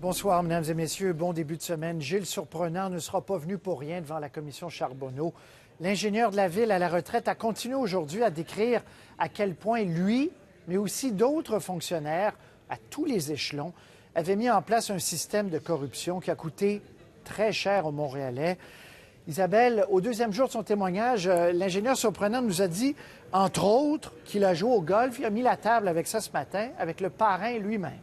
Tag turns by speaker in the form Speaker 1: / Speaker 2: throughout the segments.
Speaker 1: Bonsoir, mesdames et messieurs. Bon début de semaine. Gilles Surprenant ne sera pas venu pour rien devant la commission Charbonneau. L'ingénieur de la Ville à la retraite a continué aujourd'hui à décrire à quel point lui, mais aussi d'autres fonctionnaires à tous les échelons, avaient mis en place un système de corruption qui a coûté très cher aux Montréalais. Isabelle, au deuxième jour de son témoignage, l'ingénieur Surprenant nous a dit, entre autres, qu'il a joué au golf. Il a mis la table avec ça ce matin, avec le parrain lui-même.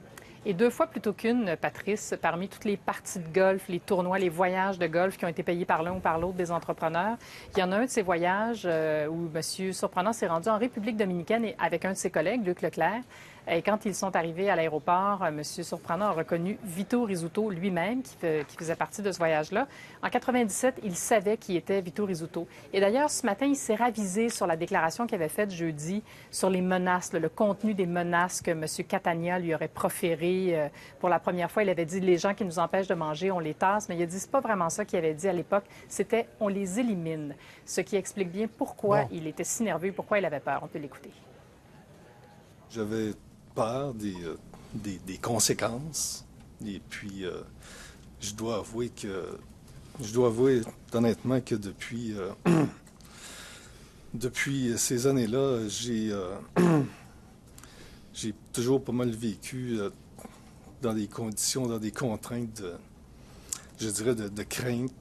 Speaker 2: Et 2 fois plutôt qu'une, Patrice, parmi toutes les parties de golf, les tournois, les voyages de golf qui ont été payés par l'un ou par l'autre des entrepreneurs, il y en a un de ces voyages où M. Surprenant s'est rendu en République dominicaine avec un de ses collègues, Luc Leclerc. Et quand ils sont arrivés à l'aéroport, M. Surprenant a reconnu Vito Rizzuto lui-même, qui faisait partie de ce voyage-là. En 97, il savait qui était Vito Rizzuto. Et d'ailleurs, ce matin, il s'est ravisé sur la déclaration qu'il avait faite jeudi sur les menaces, le contenu des menaces que M. Catania lui aurait proférées. Pour la première fois, il avait dit « les gens qui nous empêchent de manger, on les tasse ». Mais il a dit « c'est pas vraiment ça qu'il avait dit à l'époque, c'était « on les élimine ». Ce qui explique bien pourquoi il était si nerveux, pourquoi il avait peur. On peut l'écouter.
Speaker 3: J'avais peur des conséquences. Et puis, je dois avouer honnêtement que depuis ces années-là, j'ai toujours pas mal vécu dans des conditions, dans des contraintes, je dirais, de crainte.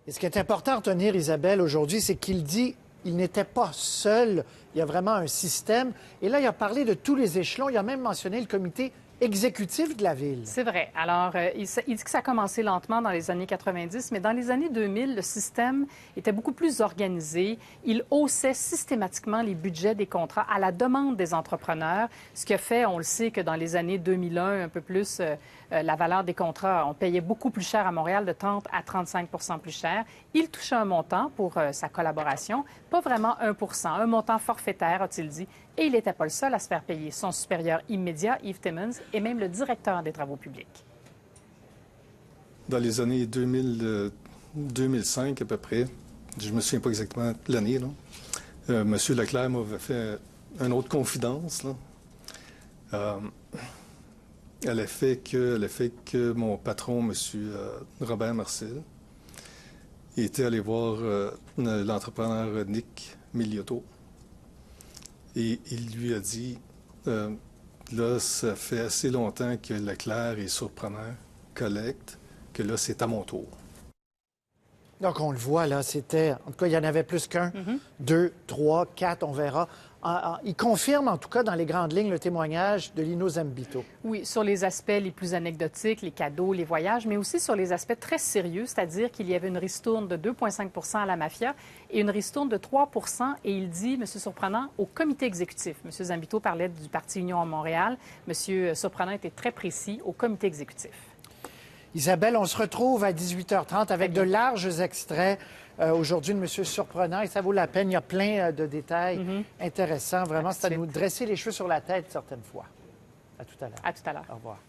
Speaker 1: Et ce qui est important à retenir, Isabelle, aujourd'hui, c'est qu'il dit il n'était pas seul. Il y a vraiment un système. Et là, il a parlé de tous les échelons. Il a même mentionné le comité exécutif de la Ville.
Speaker 2: C'est vrai. Alors, il dit que ça a commencé lentement dans les années 90, mais dans les années 2000, le système était beaucoup plus organisé. Il haussait systématiquement les budgets des contrats à la demande des entrepreneurs, ce qui a fait, on le sait, que dans les années 2001, un peu plus, la valeur des contrats, on payait beaucoup plus cher à Montréal, de 30 à 35 plus cher. Il touchait un montant pour sa collaboration, pas vraiment 1 un montant forfaitaire, a-t-il dit, et il n'était pas le seul à se faire payer. Son supérieur immédiat, Yves Timmons, et même le directeur des travaux publics.
Speaker 3: Dans les années 2005 à peu près, je me souviens pas exactement de l'année, M. Leclerc m'avait fait une autre confidence. Elle a fait que mon patron, M. Robert Marcel, était allé voir l'entrepreneur Nick Miliotto. Et il lui a dit, là, ça fait assez longtemps que Leclerc et Surprenant collectent, que là, c'est à mon tour.
Speaker 1: Donc, on le voit, là, c'était... En tout cas, il y en avait plus qu'un, 2, 3, 4, on verra. Il confirme, en tout cas, dans les grandes lignes, le témoignage de Lino Zambito.
Speaker 2: Oui, sur les aspects les plus anecdotiques, les cadeaux, les voyages, mais aussi sur les aspects très sérieux, c'est-à-dire qu'il y avait une ristourne de 2,5 à la mafia et une ristourne de 3 et il dit, M. Surprenant, au comité exécutif. M. Zambito parlait du Parti Union à Montréal. M. Surprenant était très précis au comité exécutif.
Speaker 1: Isabelle, on se retrouve à 18h30 avec de larges extraits aujourd'hui de M. Surprenant et ça vaut la peine. Il y a plein de détails intéressants. Vraiment, c'est à nous dresser les cheveux sur la tête certaines fois. À tout à l'heure.
Speaker 2: À tout à l'heure.
Speaker 1: Au revoir.